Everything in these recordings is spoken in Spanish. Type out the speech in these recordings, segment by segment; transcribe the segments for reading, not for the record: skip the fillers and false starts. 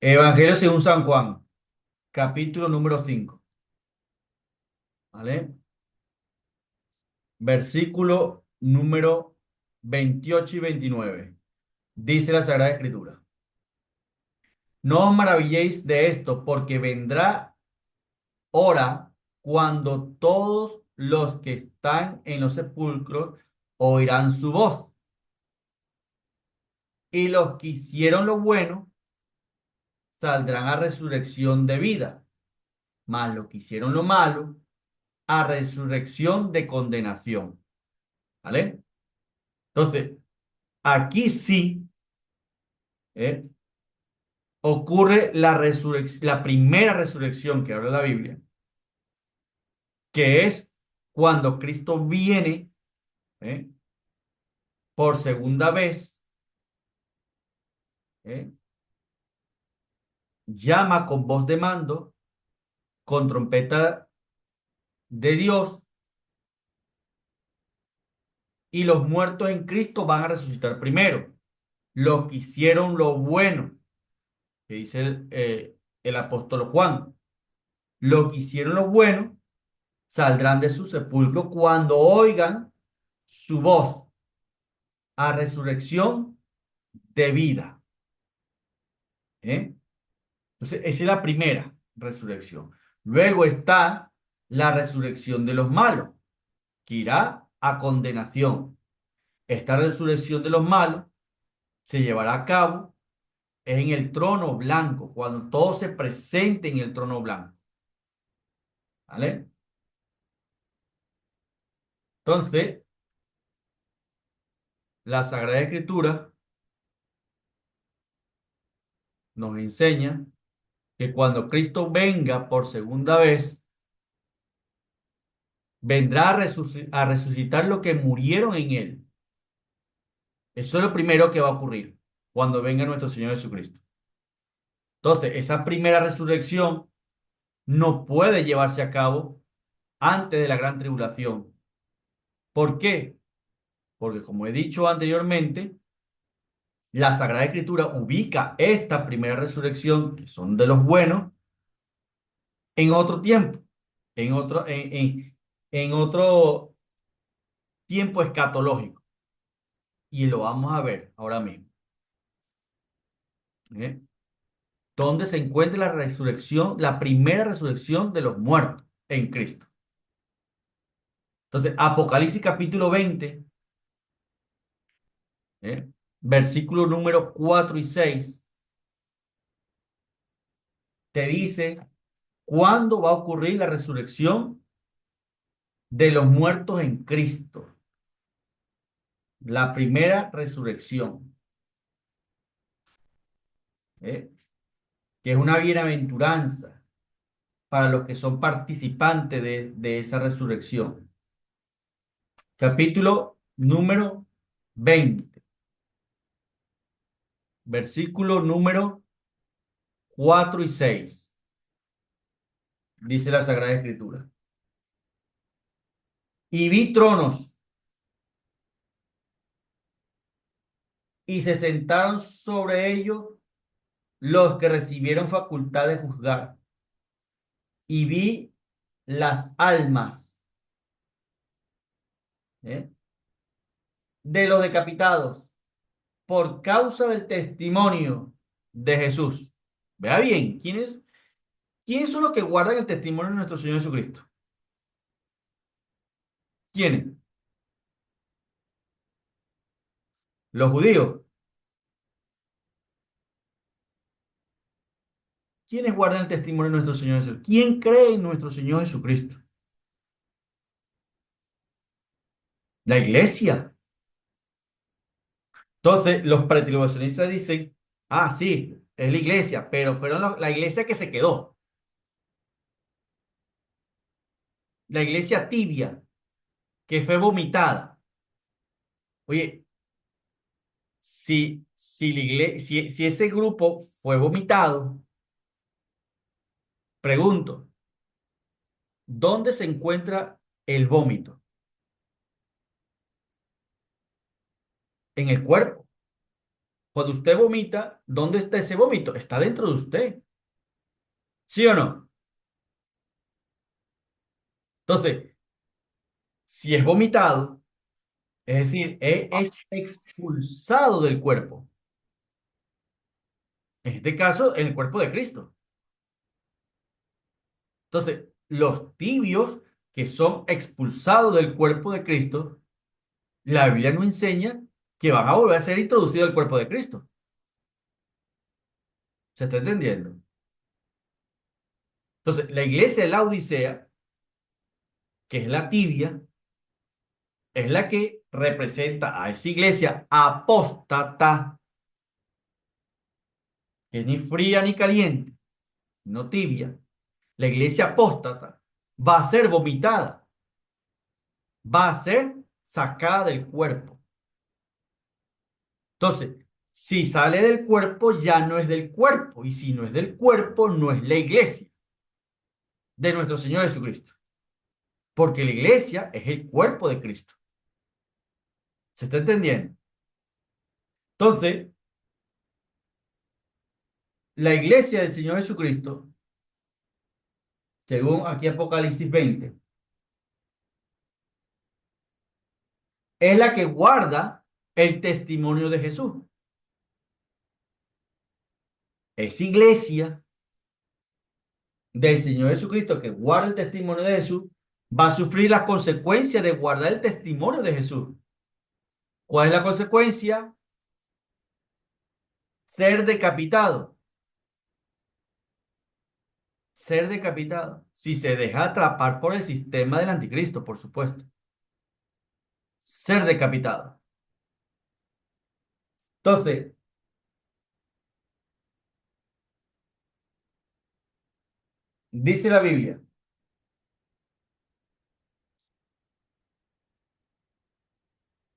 Evangelio según San Juan, capítulo número 5, ¿vale? Versículo número 28 y 29. Dice la Sagrada Escritura: No os maravilléis de esto, porque vendrá hora cuando todos los que están en los sepulcros oirán su voz, y los que hicieron lo bueno saldrán a resurrección de vida, mas los que hicieron lo malo a resurrección de condenación. ¿Vale? Entonces, aquí sí ¿eh? ocurre la resurrección, la primera resurrección que habla la Biblia, que es cuando Cristo viene ¿eh? por segunda vez, ¿eh? llama con voz de mando, con trompeta de Dios, y los muertos en Cristo van a resucitar primero. Los que hicieron lo bueno, que dice el apóstol Juan, los que hicieron lo bueno saldrán de su sepulcro cuando oigan su voz a resurrección de vida. ¿Eh? Entonces, esa es la primera resurrección. Luego está la resurrección de los malos, que irá a condenación. Esta resurrección de los malos se llevará a cabo en el trono blanco, cuando todo se presente en el trono blanco. ¿Vale? Entonces, la Sagrada Escritura nos enseña que cuando Cristo venga por segunda vez, vendrá a resucitar los que murieron en él. Eso es lo primero que va a ocurrir cuando venga nuestro Señor Jesucristo. Entonces, esa primera resurrección no puede llevarse a cabo antes de la gran tribulación. ¿Por qué? Porque como he dicho anteriormente, la Sagrada Escritura ubica esta primera resurrección, que son de los buenos, en otro tiempo, en otro tiempo escatológico. Y lo vamos a ver ahora mismo. ¿Eh? ¿Dónde se encuentra la resurrección, la primera resurrección de los muertos en Cristo? Entonces, Apocalipsis capítulo 20, versículo número 4 y 6, te dice cuándo va a ocurrir la resurrección de los muertos en Cristo. La primera resurrección, ¿eh? Que es una bienaventuranza para los que son participantes de esa resurrección. Capítulo número 20, versículo número 4 y 6, dice la Sagrada Escritura. Y vi tronos y se sentaron sobre ellos los que recibieron facultad de juzgar. Y vi las almas ¿eh? de los decapitados por causa del testimonio de Jesús. Vea bien, ¿quiénes son los que guardan el testimonio de nuestro Señor Jesucristo? ¿Quiénes? Los judíos. ¿Quiénes guardan el testimonio de nuestro Señor Jesucristo? ¿Quién cree en nuestro Señor Jesucristo? La iglesia. Entonces, los pretribulacionistas dicen, ah, sí, es la iglesia, pero fueron la iglesia que se quedó, la iglesia tibia, que fue vomitada. Oye, si ese grupo fue vomitado, pregunto, ¿dónde se encuentra el vómito? En el cuerpo. Cuando usted vomita, ¿dónde está ese vómito? Está dentro de usted. ¿Sí o no? Entonces, si es vomitado, es decir, es expulsado del cuerpo. En este caso, el cuerpo de Cristo. Entonces, los tibios que son expulsados del cuerpo de Cristo, la Biblia no enseña que van a volver a ser introducidos al cuerpo de Cristo. ¿Se está entendiendo? Entonces, la iglesia de la Odisea, que es la tibia, es la que representa a esa iglesia apóstata, que es ni fría ni caliente, no tibia. La iglesia apóstata va a ser vomitada, va a ser sacada del cuerpo. Entonces, si sale del cuerpo, ya no es del cuerpo. Y si no es del cuerpo, no es la iglesia de nuestro Señor Jesucristo. Porque la iglesia es el cuerpo de Cristo. ¿Se está entendiendo? Entonces, la iglesia del Señor Jesucristo, según aquí Apocalipsis 20, es la que guarda el testimonio de Jesús. Esa iglesia del Señor Jesucristo que guarda el testimonio de Jesús va a sufrir las consecuencias de guardar el testimonio de Jesús. ¿Cuál es la consecuencia? Ser decapitado. Ser decapitado. Si se deja atrapar por el sistema del anticristo, por supuesto. Ser decapitado. Entonces, dice la Biblia,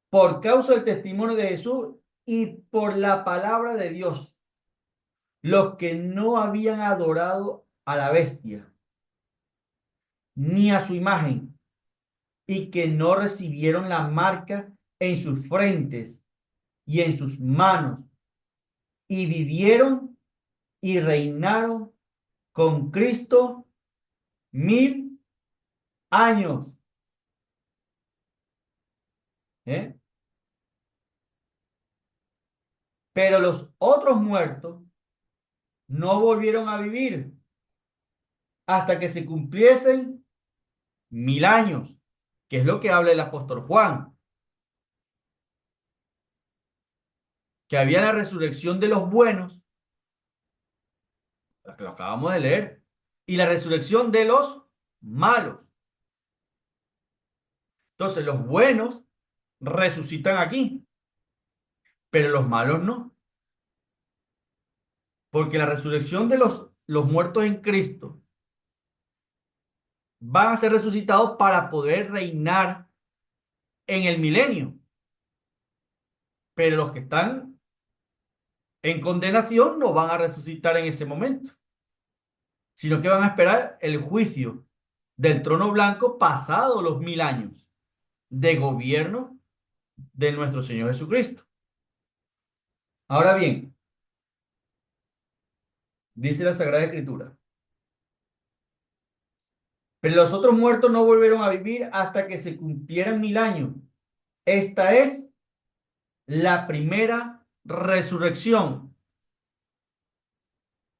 por causa del testimonio de Jesús y por la palabra de Dios, los que no habían adorado a la bestia, ni a su imagen, y que no recibieron la marca en sus frentes y en sus manos, y vivieron y reinaron con Cristo 1000 años. ¿Eh? Pero los otros muertos no volvieron a vivir hasta que se cumpliesen 1000 años, que es lo que habla el apóstol Juan, que había la resurrección de los buenos, la que lo acabamos de leer, y la resurrección de los malos. Entonces, los buenos resucitan aquí, pero los malos no, porque la resurrección de los muertos en Cristo van a ser resucitados para poder reinar en el milenio, pero los que están en condenación no van a resucitar en ese momento, sino que van a esperar el juicio del trono blanco pasado los 1000 años de gobierno de nuestro Señor Jesucristo. Ahora bien, dice la Sagrada Escritura, pero los otros muertos no volvieron a vivir hasta que se cumplieran 1000 años. Esta es la primera resurrección.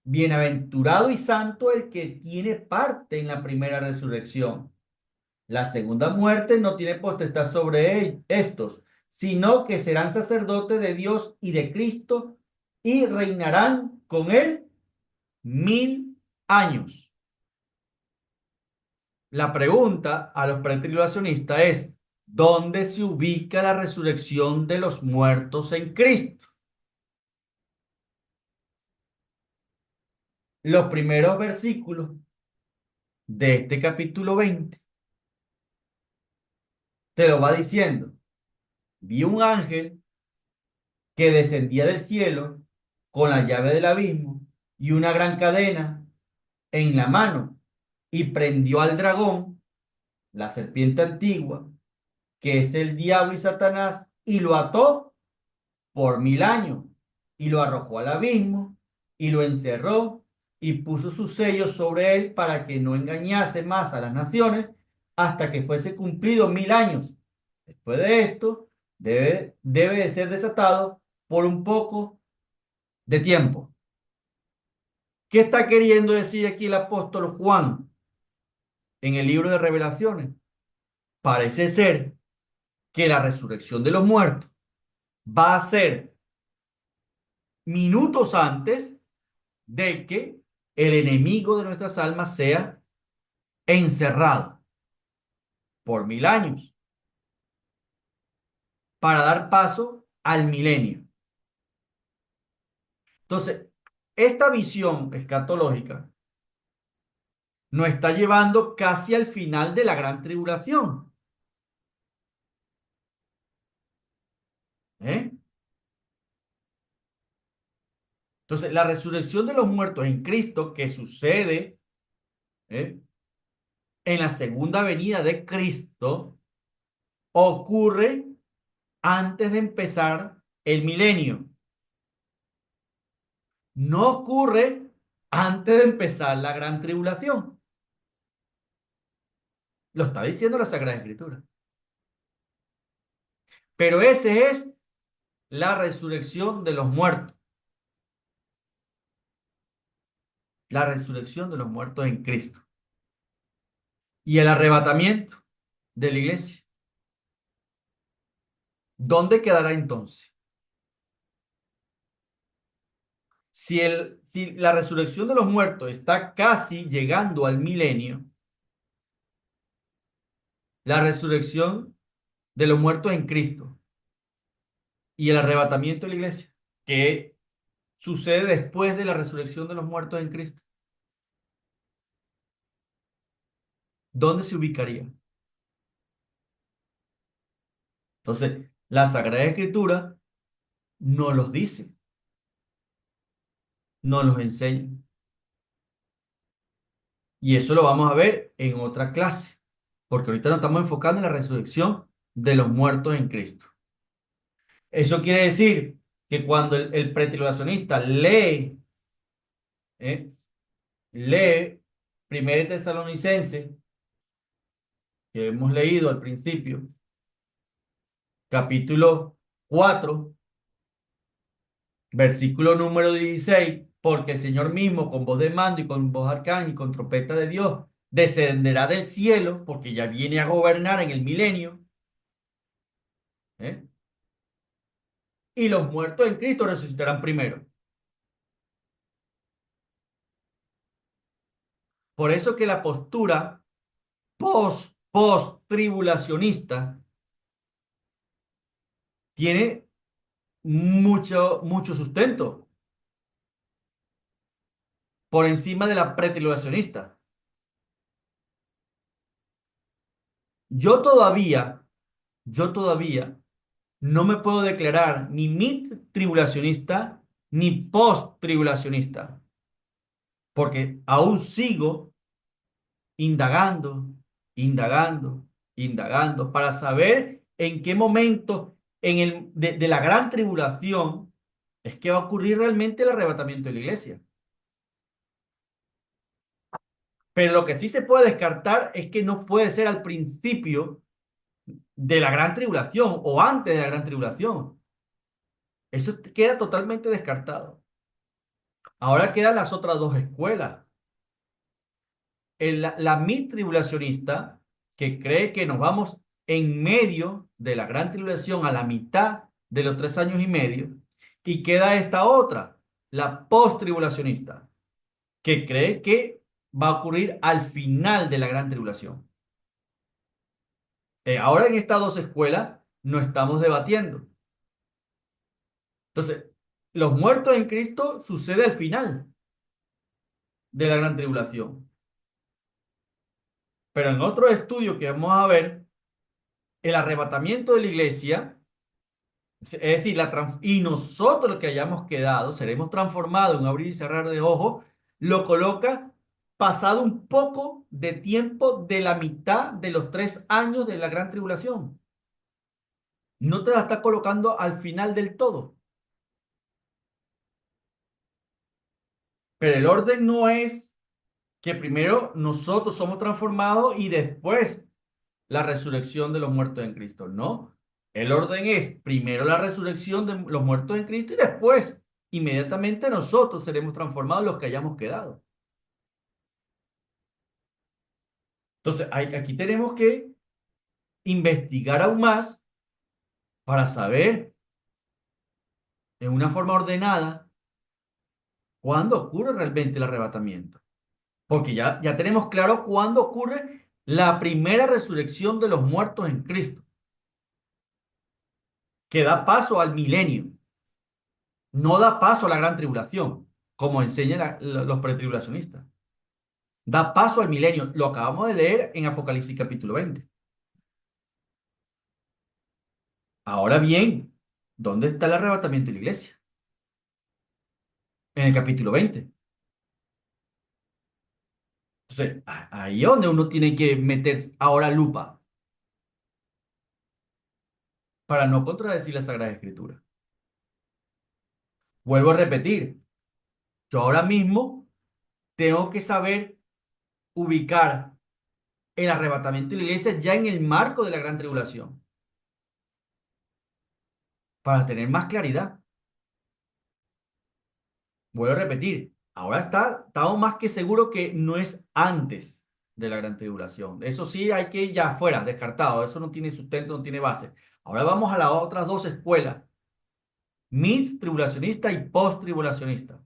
Bienaventurado y santo el que tiene parte en la primera resurrección. La segunda muerte no tiene potestad sobre estos, sino que serán sacerdotes de Dios y de Cristo y reinarán con él 1000 años. La pregunta a los pretribulacionistas es, ¿dónde se ubica la resurrección de los muertos en Cristo? Los primeros versículos de este capítulo 20 te lo va diciendo. Vi un ángel que descendía del cielo con la llave del abismo y una gran cadena en la mano y prendió al dragón, la serpiente antigua, que es el diablo y Satanás, y lo ató por 1000 años y lo arrojó al abismo y lo encerró y puso sus sellos sobre él para que no engañase más a las naciones hasta que fuese cumplido 1000 años. Después de esto, debe de ser desatado por un poco de tiempo. ¿Qué está queriendo decir aquí el apóstol Juan en el libro de Revelaciones? Parece ser que la resurrección de los muertos va a ser minutos antes de que el enemigo de nuestras almas sea encerrado por 1000 años para dar paso al milenio. Entonces, esta visión escatológica nos está llevando casi al final de la gran tribulación. ¿Eh? Entonces, la resurrección de los muertos en Cristo, que sucede ¿eh? en la segunda venida de Cristo, ocurre antes de empezar el milenio. No ocurre antes de empezar la gran tribulación. Lo está diciendo la Sagrada Escritura. Pero ese es la resurrección de los muertos. La resurrección de los muertos en Cristo. Y el arrebatamiento de la iglesia. ¿Dónde quedará entonces? Si la resurrección de los muertos está casi llegando al milenio, la resurrección de los muertos en Cristo y el arrebatamiento de la iglesia, que sucede después de la resurrección de los muertos en Cristo, ¿dónde se ubicaría? Entonces, la Sagrada Escritura nos los dice, nos los enseña. Y eso lo vamos a ver en otra clase, porque ahorita nos estamos enfocando en la resurrección de los muertos en Cristo. Eso quiere decir que cuando el pretribulacionista ¿eh? lee 1 Tesalonicense, que hemos leído al principio, capítulo 4 versículo número 16, porque el Señor mismo con voz de mando y con voz de arcángel y con trompeta de Dios descenderá del cielo, porque ya viene a gobernar en el milenio, ¿eh? Y los muertos en Cristo resucitarán primero. Por eso que la postura post tribulacionista tiene mucho sustento por encima de la pretribulacionista. Yo todavía, yo todavía no me puedo declarar ni mid-tribulacionista ni post-tribulacionista, porque aún sigo indagando, indagando, indagando para saber en qué momento de la gran tribulación es que va a ocurrir realmente el arrebatamiento de la iglesia. Pero lo que sí se puede descartar es que no puede ser al principio de la gran tribulación o antes de la gran tribulación. Eso queda totalmente descartado. Ahora quedan las otras dos escuelas. La mid-tribulacionista, que cree que nos vamos en medio de la gran tribulación, a la mitad de los 3 años y medio, y queda esta otra, la post-tribulacionista, que cree que va a ocurrir al final de la gran tribulación. Ahora en estas dos escuelas no estamos debatiendo. Entonces, los muertos en Cristo sucede al final de la gran tribulación. Pero en otro estudio que vamos a ver, el arrebatamiento de la iglesia, es decir, y nosotros que hayamos quedado, seremos transformados en un abrir y cerrar de ojos, lo coloca pasado un poco de tiempo de la mitad de los 3 años de la gran tribulación. No te la está colocando al final del todo. Pero el orden no es que primero nosotros somos transformados y después la resurrección de los muertos en Cristo. No. El orden es primero la resurrección de los muertos en Cristo y después, inmediatamente nosotros seremos transformados los que hayamos quedado. Entonces, aquí tenemos que investigar aún más para saber en una forma ordenada cuándo ocurre realmente el arrebatamiento. Porque ya tenemos claro cuándo ocurre la primera resurrección de los muertos en Cristo, que da paso al milenio, no da paso a la gran tribulación, como enseñan los pretribulacionistas. Da paso al milenio. Lo acabamos de leer en Apocalipsis capítulo 20. Ahora bien, ¿dónde está el arrebatamiento de la iglesia? En el capítulo 20. Entonces, ahí es donde uno tiene que meter ahora lupa para no contradecir la Sagrada Escritura. Vuelvo a repetir, yo ahora mismo tengo que saber ubicar el arrebatamiento de la iglesia ya en el marco de la gran tribulación, para tener más claridad. Vuelvo a repetir, ahora estamos más que seguro que no es antes de la gran tribulación. Eso sí, hay que ya fuera, descartado. Eso no tiene sustento, no tiene base. Ahora vamos a las otras dos escuelas, mid tribulacionista y post tribulacionista.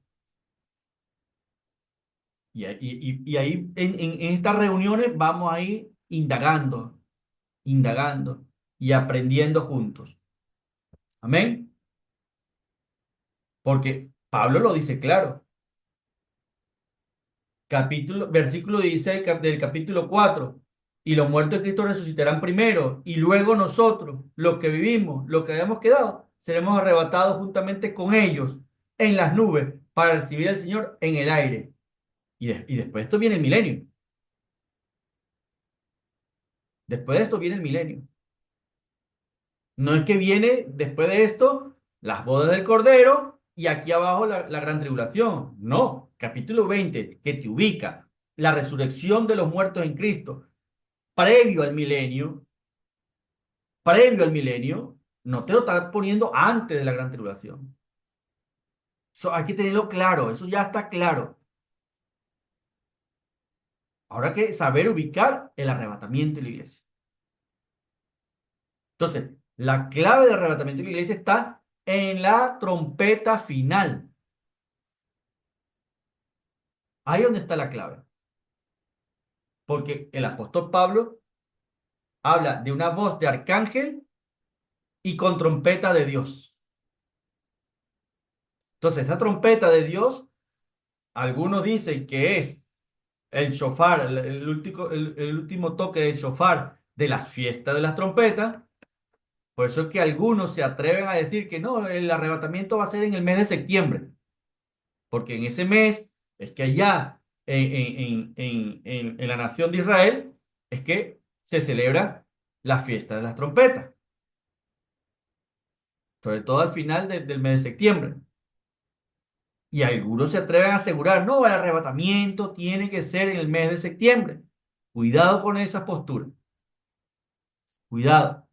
Y ahí en estas reuniones vamos a ir indagando y aprendiendo juntos. Amén. Porque Pablo lo dice claro. Versículo 16 del capítulo 4. Y los muertos de Cristo resucitarán primero, y luego nosotros, los que vivimos, los que hayamos quedado, seremos arrebatados juntamente con ellos en las nubes para recibir al Señor en el aire. Y después de esto viene el milenio. Después de esto viene el milenio. No es que viene después de esto las bodas del Cordero y aquí abajo la gran tribulación. No, capítulo 20 que te ubica la resurrección de los muertos en Cristo previo al milenio, no te lo está poniendo antes de la gran tribulación. Eso hay que tenerlo claro, eso ya está claro. Ahora hay que saber ubicar el arrebatamiento de la iglesia. Entonces, la clave del arrebatamiento de la iglesia está en la trompeta final. Ahí es donde está la clave. Porque el apóstol Pablo habla de una voz de arcángel y con trompeta de Dios. Entonces, esa trompeta de Dios, algunos dicen que es el shofar, el último toque del shofar de las fiestas de las trompetas. Por eso es que algunos se atreven a decir que no, el arrebatamiento va a ser en el mes de septiembre, porque en ese mes es que allá en la nación de Israel es que se celebra la fiesta de las trompetas, sobre todo al final del mes de septiembre. Y algunos se atreven a asegurar, no, el arrebatamiento tiene que ser en el mes de septiembre. Cuidado con esa postura, cuidado,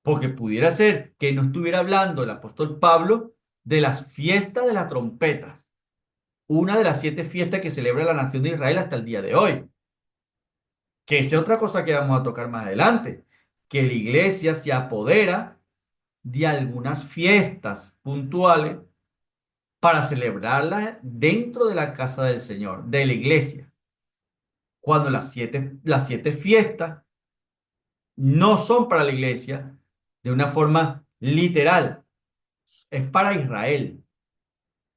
porque pudiera ser que no estuviera hablando el apóstol Pablo de las fiestas de las trompetas, una de las 7 fiestas que celebra la nación de Israel hasta el día de hoy, que es otra cosa que vamos a tocar más adelante, que la iglesia se apodera de algunas fiestas puntuales para celebrarlas dentro de la casa del Señor, de la iglesia, cuando las siete fiestas no son para la iglesia de una forma literal, es para Israel.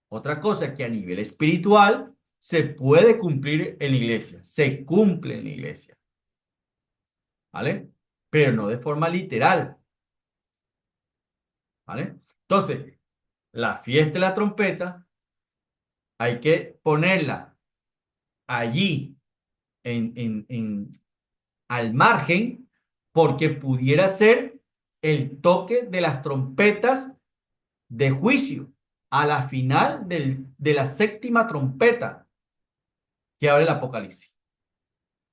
Otra cosa que a nivel espiritual se puede cumplir en la iglesia, se cumple en la iglesia, ¿vale? Pero no de forma literal, ¿vale? Entonces, la fiesta de la trompeta hay que ponerla allí al margen porque pudiera ser el toque de las trompetas de juicio. a la final de la séptima trompeta que abre el Apocalipsis.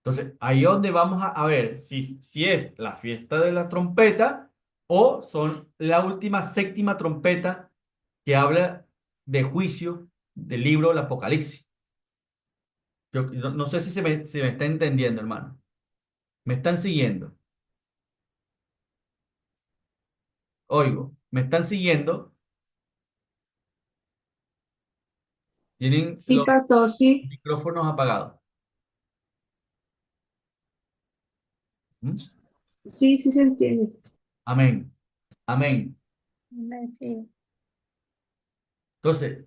Entonces, ahí es donde vamos a ver si es la fiesta de la trompeta o son la última séptima trompeta que habla de juicio del libro del Apocalipsis. Yo no sé si me está entendiendo, hermano. ¿Me están siguiendo? Oigo, ¿me están siguiendo? Tienen Sí, los pastor, sí. micrófonos apagados. ¿Mm? Sí, sí se entiende. Amén. Amén. Sí, Entonces,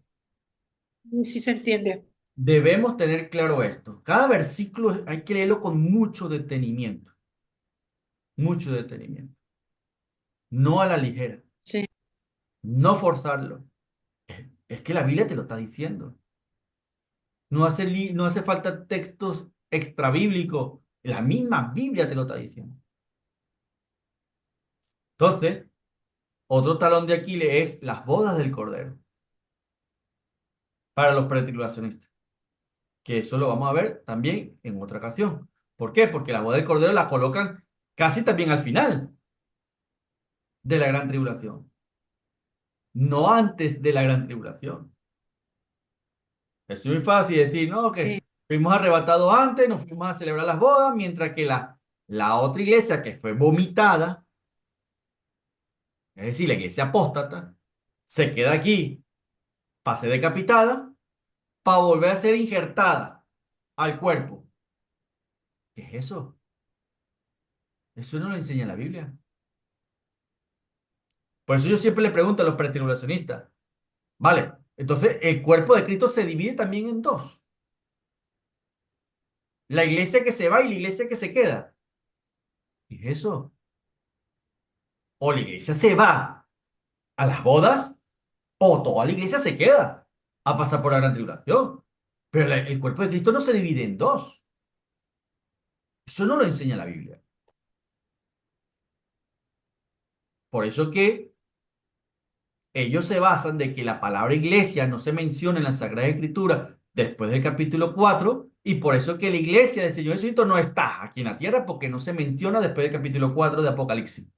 sí se entiende. debemos tener claro esto. Cada versículo hay que leerlo con mucho detenimiento. Mucho detenimiento. No a la ligera. Sí, No forzarlo. Es que la Biblia te lo está diciendo. No hace falta textos extra bíblicos. La misma Biblia te lo está diciendo. Entonces, otro talón de Aquiles es las bodas del Cordero para los pretribulacionistas. Que eso lo vamos a ver también en otra ocasión. ¿Por qué? Porque la boda del Cordero la colocan casi también al final de la gran tribulación, no antes de la gran tribulación. Es muy fácil decir, no, sí, que fuimos arrebatados antes, nos fuimos a celebrar las bodas, mientras que la otra iglesia que fue vomitada, es decir, la iglesia apóstata, se queda aquí para ser decapitada, para volver a ser injertada al cuerpo. ¿Qué es eso? Eso no lo enseña la Biblia. Por eso yo siempre le pregunto a los pretribulacionistas, ¿vale? Entonces, el cuerpo de Cristo se divide también en dos. La iglesia que se va y la iglesia que se queda. ¿Qué es eso? O la iglesia se va a las bodas o toda la iglesia se queda a pasar por la gran tribulación. Pero el cuerpo de Cristo no se divide en dos. Eso no lo enseña la Biblia. Por eso que ellos se basan de que la palabra iglesia no se menciona en la Sagrada Escritura después del capítulo 4 y por eso que la iglesia del Señor Jesucristo no está aquí en la tierra porque no se menciona después del capítulo 4 de Apocalipsis.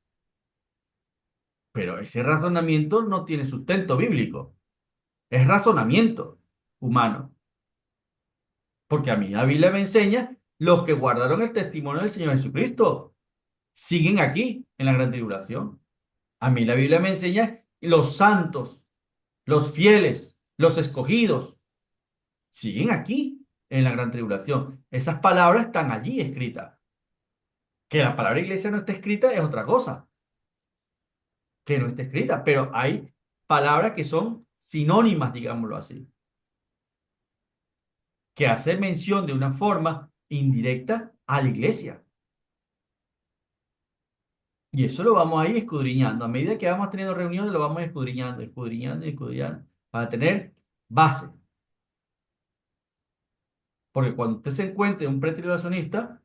Pero ese razonamiento no tiene sustento bíblico, es razonamiento humano. Porque a mí la Biblia me enseña, los que guardaron el testimonio del Señor Jesucristo siguen aquí en la gran tribulación. A mí la Biblia me enseña los santos, los fieles, los escogidos, siguen aquí en la gran tribulación. Esas palabras están allí escritas. Que la palabra iglesia no esté escrita es otra cosa, que no esté escrita, pero hay palabras que son sinónimas, digámoslo así, que hacen mención de una forma indirecta a la iglesia. Y eso lo vamos a ir escudriñando. A medida que vamos teniendo reuniones, lo vamos escudriñando, escudriñando y escudriñando, para tener base. Porque cuando usted se encuentre un pretribulacionista,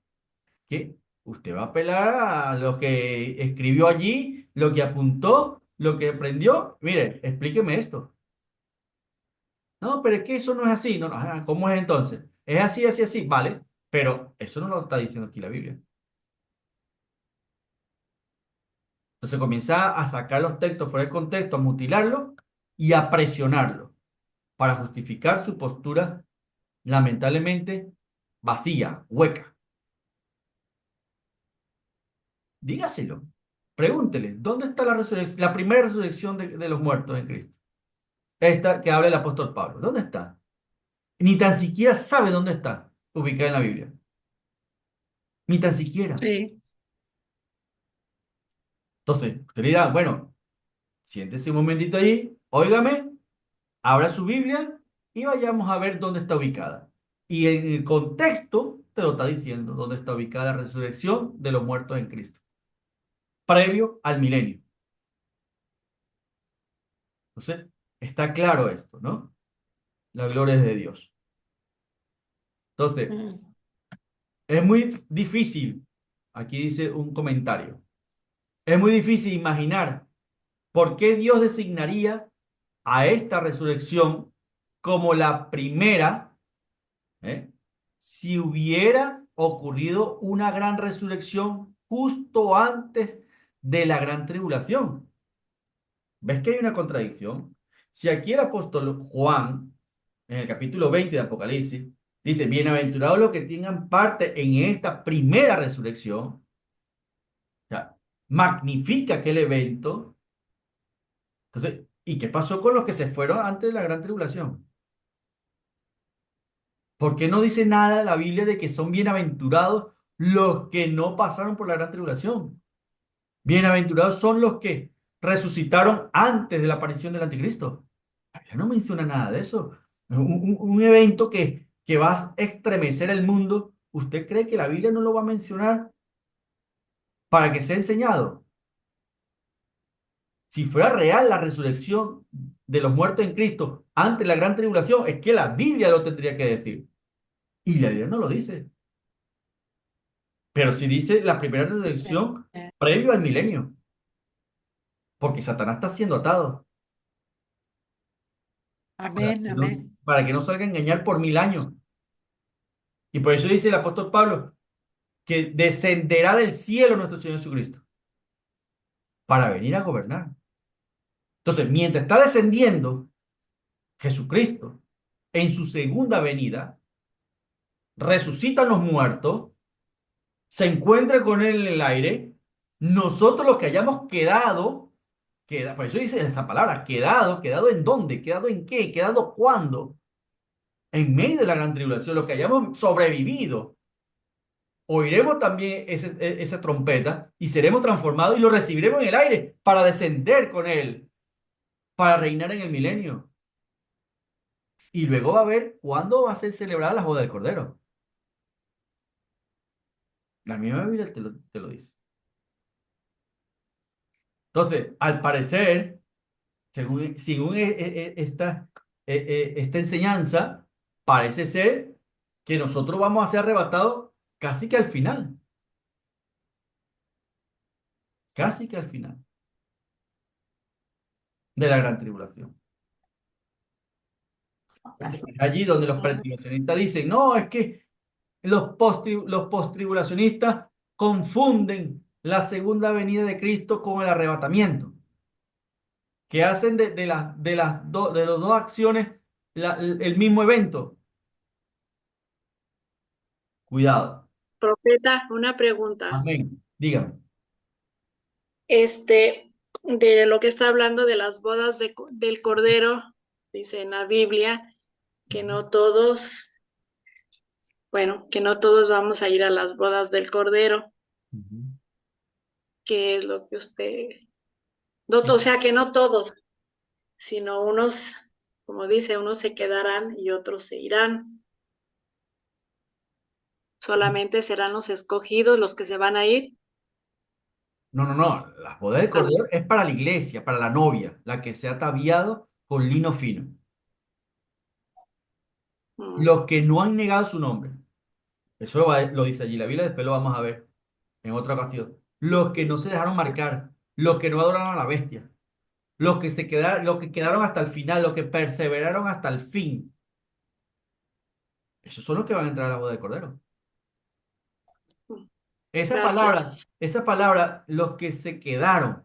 que usted va a apelar a lo que escribió allí, lo que apuntó, lo que aprendió. Mire, explíqueme esto. No, pero es que eso no es así. No, no, ¿cómo es entonces? Es así, así, así. Vale, pero eso no lo está diciendo aquí la Biblia. Entonces comienza a sacar los textos fuera de contexto, a mutilarlos y a presionarlos para justificar su postura lamentablemente vacía, hueca. Dígaselo. Pregúntele, ¿dónde está la resurrección, la primera resurrección de los muertos en Cristo? Esta que habla el apóstol Pablo. ¿Dónde está? Ni tan siquiera sabe dónde está ubicada en la Biblia. Ni tan siquiera. sí. Entonces, usted le dirá, bueno, siéntese un momentito ahí, óigame, abra su Biblia y vayamos a ver dónde está ubicada. Y en el contexto te lo está diciendo, dónde está ubicada la resurrección de los muertos en Cristo, previo al milenio. Entonces, está claro esto, ¿no? La gloria es de Dios. Entonces, Mm, es muy difícil, aquí dice un comentario, es muy difícil imaginar por qué Dios designaría a esta resurrección como la primera, ¿eh? Si hubiera ocurrido una gran resurrección justo antes de la gran tribulación. ¿Ves que hay una contradicción? Si aquí el apóstol Juan, en el capítulo 20 de Apocalipsis, dice, bienaventurados los que tengan parte en esta primera resurrección, o sea, magnifica aquel evento. Entonces, ¿y qué pasó con los que se fueron antes de la gran tribulación? ¿Por qué no dice nada la Biblia de que son bienaventurados los que no pasaron por la gran tribulación? Bienaventurados son los que resucitaron antes de la aparición del anticristo. La Biblia no menciona nada de eso. Un evento que va a estremecer el mundo. ¿Usted cree que la Biblia no lo va a mencionar para que sea enseñado? Si fuera real la resurrección de los muertos en Cristo antes de la gran tribulación, es que la Biblia lo tendría que decir. Y la Biblia no lo dice. Pero sí dice la primera resurrección previo al milenio, porque Satanás está siendo atado Amén, amén. para que no salga a engañar por 1000 años. Y por eso dice el apóstol Pablo que descenderá del cielo nuestro Señor Jesucristo para venir a gobernar. Entonces, mientras está descendiendo Jesucristo en su segunda venida, resucitan los muertos, se encuentra con él en el aire, nosotros los que hayamos quedado, por eso dice esa palabra, quedado, ¿quedado en dónde? ¿Quedado en qué? ¿Quedado cuándo? En medio de la gran tribulación, los que hayamos sobrevivido, oiremos también esa trompeta y seremos transformados y lo recibiremos en el aire para descender con él, para reinar en el milenio. Y luego va a ver cuándo va a ser celebrada la boda del Cordero. La misma Biblia te lo dice. Entonces, al parecer, según esta enseñanza, parece ser que nosotros vamos a ser arrebatados casi que al final, casi que al final de la gran tribulación. Allí donde los Ah, pretribulacionistas dicen, no, es que los postribulacionistas confunden la segunda venida de Cristo con el arrebatamiento, que hacen de las dos acciones el mismo evento. Cuidado. Profeta, una pregunta. Amén. Dígame. Este, de lo que está hablando de las bodas del Cordero, dice en la Biblia que Ujú, no todos, bueno, que no todos vamos a ir a las bodas del Cordero. ujú. ¿Qué es lo que usted, no, o sea, que no todos, sino unos, como dice, unos se quedarán y otros se irán? Solamente serán los escogidos los que se van a ir No, no, no. La boda del a los... Cordero es para la iglesia, para la novia, la que se ha ataviado con lino fino. Mm, Los que no han negado su nombre. Eso lo dice allí la Biblia, después lo vamos a ver en otra ocasión. Los que no se dejaron marcar, los que no adoraron a la bestia, los que quedaron hasta el final, los que perseveraron hasta el fin. Esos son los que van a entrar a la boda del Cordero. mm. Esa Gracias. palabra, los que se quedaron.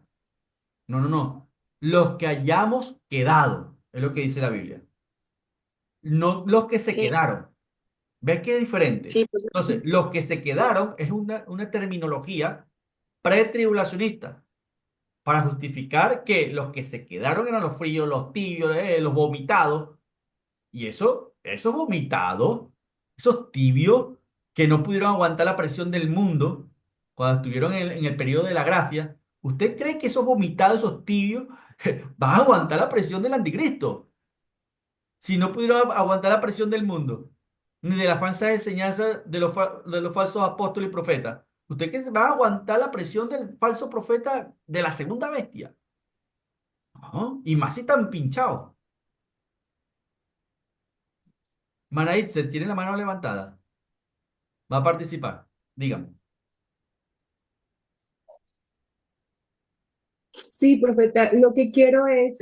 No, no, no. Los que hayamos quedado, es lo que dice la Biblia. No los que se Sí, quedaron. ¿Ves que es diferente? sí, pues Entonces, los que se quedaron es una terminología pretribulacionista para justificar que los que se quedaron eran los fríos, los tibios, los vomitados. Y esos vomitados, esos tibios que no pudieron aguantar la presión del mundo cuando estuvieron en el periodo de la gracia, ¿usted cree que esos vomitados, esos tibios, van a aguantar la presión del anticristo? Si no pudieron aguantar la presión del mundo, ni de la falsa enseñanza de los falsos apóstoles y profetas, ¿usted cree que va a aguantar la presión del falso profeta de la segunda bestia? No, y más si están pinchados. Manaid, se tiene la mano levantada. Va a participar. Dígame. Sí, profeta, lo que quiero es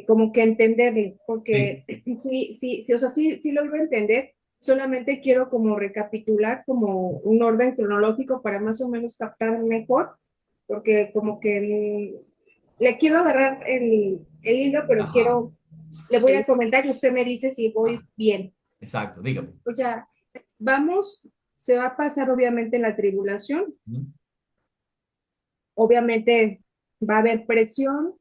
como que entenderlo, Sí. porque sí, o sea, sí logro entender, solamente quiero como recapitular como un orden cronológico para más o menos captar mejor, porque como que le quiero agarrar el hilo, pero Ajá. le voy a Sí. comentar y usted me dice si Ah, voy bien. exacto, dígame. O sea, vamos, se va a pasar obviamente la tribulación, Ujú, obviamente va a haber presión,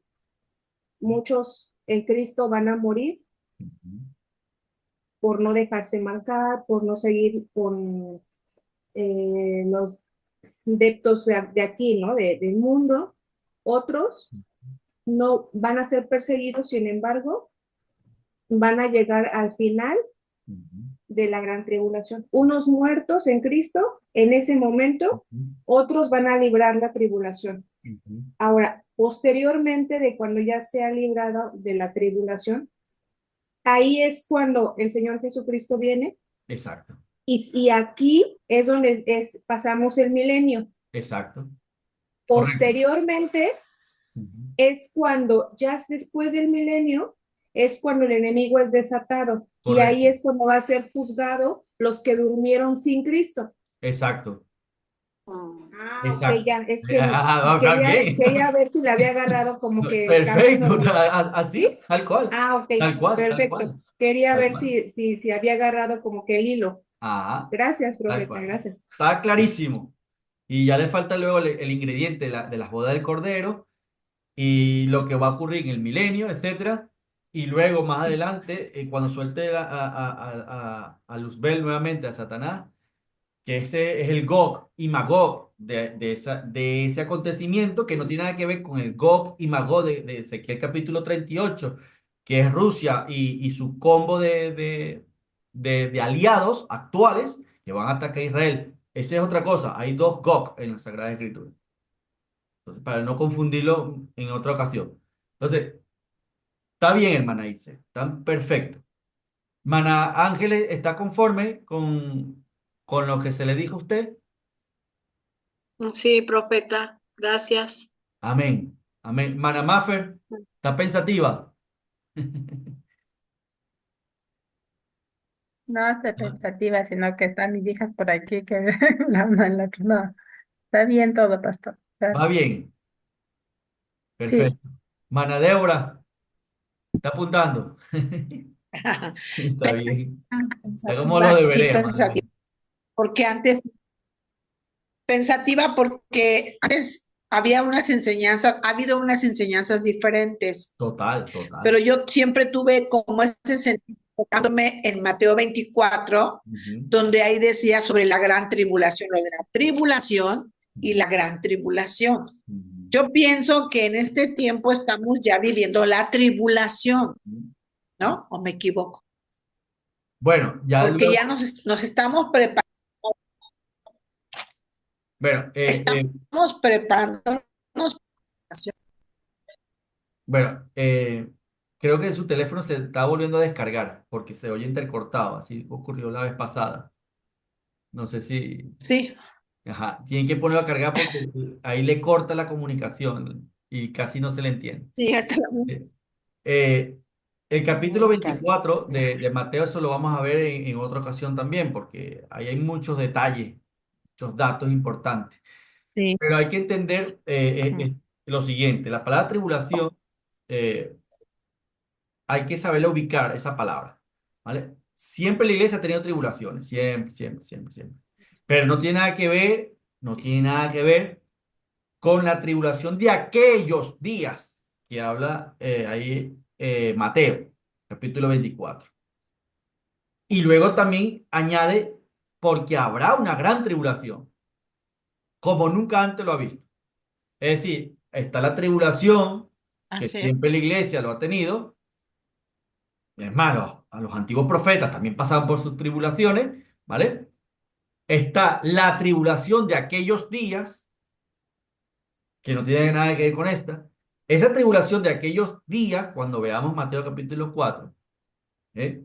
muchos en Cristo van a morir ujú, por no dejarse marcar, por no seguir con los deptos de aquí, ¿no? Del mundo. Otros no van a ser perseguidos, sin embargo, van a llegar al final ujú, de la gran tribulación. Unos muertos en Cristo en ese momento, ujú, otros van a librar la tribulación. ujú. Ahora, posteriormente de cuando ya se ha librado de la tribulación, ahí es cuando el Señor Jesucristo viene Exacto, y aquí es donde pasamos el milenio. exacto. Correcto. Posteriormente Ujú. es cuando, ya después del milenio, es cuando el enemigo es desatado y ahí Correcto. es cuando va a ser juzgado los que durmieron sin Cristo. Exacto. Mm. Ah, ok, Exacto. ya, es que Ah, bien. quería ver si le había agarrado como que el camino, Perfecto. ¿no? Así, ¿Sí? tal cual. Ah, ok, Tal cual, tal perfecto. cual. Quería Tal ver cual. si había agarrado como que el hilo. Ajá, Gracias, tal profeta, cual. gracias. Está clarísimo. Y ya le falta luego el ingrediente de las bodas del Cordero y lo que va a ocurrir en el milenio, etcétera. Y luego, más adelante, cuando suelte a Luzbel nuevamente, a Satanás, que ese es el Gog y Magog de ese acontecimiento que no tiene nada que ver con el Gog y Magog de Ezequiel capítulo 38, que es Rusia y su combo de aliados actuales que van a atacar a Israel. Esa es otra cosa, hay dos Gog en la Sagrada Escritura. Entonces, para no confundirlo en otra ocasión. Entonces, está bien, hermana Ilse, están perfecto. Mana Ángeles, ¿está conforme con lo que se le dijo a usted? Sí, profeta, gracias. Amén. Amén. Mana Maffer, ¿está pensativa? No estoy pensativa, sino que están mis hijas por aquí que la una en la otra. No, está bien todo, pastor. Va Gracias. bien. Sí. Perfecto. Mana Débora, ¿está apuntando? Está bien. Está como Pensativa, lo de sí, Berea, más o pensativa, menos. porque antes, pensativa porque antes había unas enseñanzas, ha habido unas enseñanzas diferentes, Total, total. pero yo siempre tuve como ese sentido, enfocándome en Mateo 24, Ujú, donde ahí decía sobre la gran tribulación, lo de la tribulación y ujú, la gran tribulación. ujú, Yo pienso que en este tiempo estamos ya viviendo la tribulación, ujú. ¿no? ¿O me equivoco? Bueno, ya Porque luego, ya nos estamos preparando, bueno, estamos preparándonos. bueno, creo que su teléfono se está volviendo a descargar porque se oye intercortado, así ocurrió la vez pasada. No sé si, Sí, ajá, tienen que ponerlo a cargar porque ahí le corta la comunicación y casi no se le entiende. sí, ahorita Sí. Eh, el lo voy capítulo a cargar. 24 de Mateo, eso lo vamos a ver en otra ocasión también, porque ahí hay muchos detalles, muchos datos importantes. Sí. Pero hay que entender lo siguiente, la palabra tribulación, eh, hay que saberla ubicar, esa palabra, ¿vale? Siempre la iglesia ha tenido tribulaciones, siempre, siempre, siempre, siempre. Pero no tiene nada que ver, no tiene nada que ver con la tribulación de aquellos días que habla ahí Mateo, capítulo 24. Y luego también añade, porque habrá una gran tribulación, como nunca antes lo ha visto. Es decir, está la tribulación, que Así es. siempre la iglesia lo ha tenido. Es más, a los antiguos profetas también pasaban por sus tribulaciones, ¿vale? Está la tribulación de aquellos días, que no tiene nada que ver con esta. Esa tribulación de aquellos días, cuando veamos Mateo capítulo 4, ¿eh?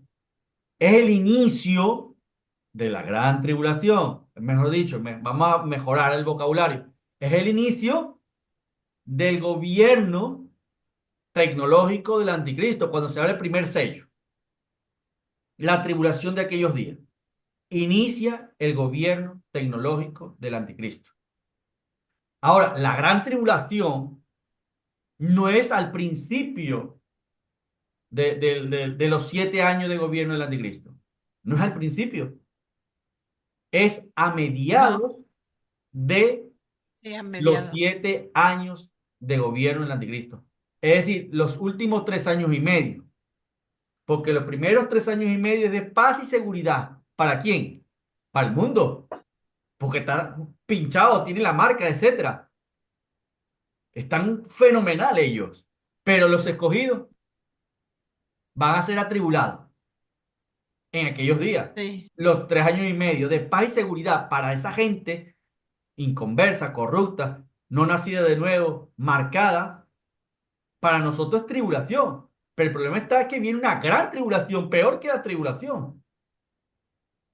Es el inicio de la gran tribulación. Mejor dicho, vamos a mejorar el vocabulario. Es el inicio del gobierno tecnológico del anticristo, cuando se abre el primer sello, la tribulación de aquellos días. Inicia el gobierno tecnológico del anticristo. Ahora, la gran tribulación no es al principio de los 7 años de gobierno del anticristo. No es al principio. Es a No, mediados de sí, a los mediados. 7 años de gobierno del anticristo. Es decir, los últimos 3 años y medio. Porque los primeros 3 años y medio es de paz y seguridad. ¿Para quién? Para el mundo. Porque está pinchado, tiene la marca, etcétera. Están fenomenal ellos. Pero los escogidos van a ser atribulados en aquellos días. Sí. Los 3 años y medio de paz y seguridad para esa gente inconversa, corrupta, no nacida de nuevo, marcada, para nosotros es tribulación. Pero el problema está que viene una gran tribulación, peor que la tribulación.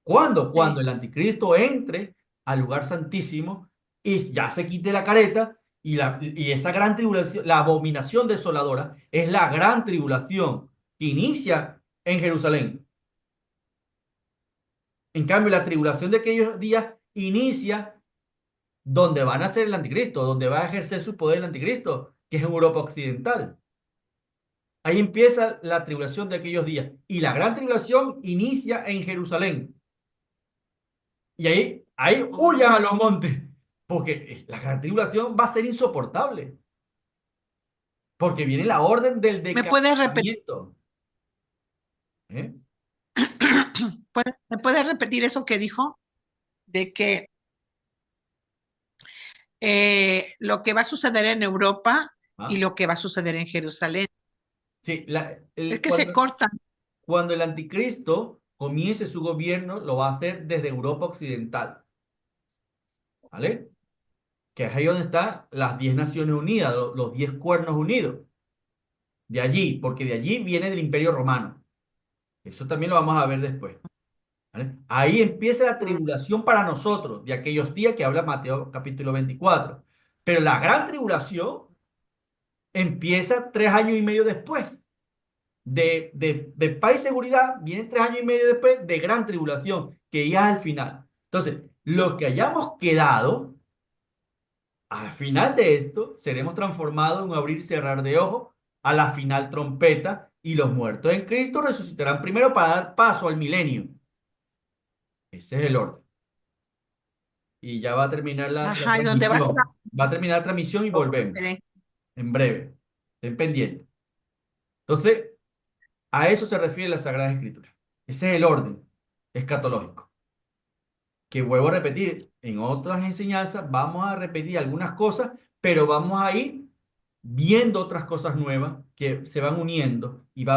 ¿Cuándo? Cuando el Sí. anticristo entre al lugar santísimo y ya se quite la careta y esa gran tribulación, la abominación desoladora, es la gran tribulación que inicia en Jerusalén. En cambio, la tribulación de aquellos días inicia donde van a ser el anticristo, donde va a ejercer su poder el anticristo, que es en Europa Occidental. Ahí empieza la tribulación de aquellos días. Y la gran tribulación inicia en Jerusalén. Y ahí huyan a los montes, porque la gran tribulación va a ser insoportable, porque viene la orden del ¿Me puedes repetir, decapitamiento. ¿Eh? ¿Me puedes repetir eso que dijo? De que lo que va a suceder en Europa y ¿Ah? lo que va a suceder en Jerusalén. Sí, Es que se cortan. cuando el anticristo comience su gobierno, lo va a hacer desde Europa Occidental, ¿vale? Que es ahí donde están las 10 Naciones Unidas, los 10 cuernos unidos. De allí, porque de allí viene del Imperio Romano. Eso también lo vamos a ver después. ¿Vale? Ahí empieza la tribulación para nosotros, de aquellos días que habla Mateo capítulo 24. Pero la gran tribulación empieza 3 años y medio después. De paz y seguridad vienen 3 años y medio después de gran tribulación, que ya es al final. Entonces, los que hayamos quedado al final de esto, seremos transformados en un abrir y cerrar de ojos a la final trompeta y los muertos en Cristo resucitarán primero para dar paso al milenio. Ese es el orden. Y ya va a terminar la Ajá, y donde va a ser transmisión. Va a terminar la transmisión y volvemos en breve. Estén pendientes. Entonces, a eso se refiere la Sagrada Escritura. Ese es el orden escatológico. Que vuelvo a repetir, en otras enseñanzas vamos a repetir algunas cosas, pero vamos a ir viendo otras cosas nuevas que se van uniendo y va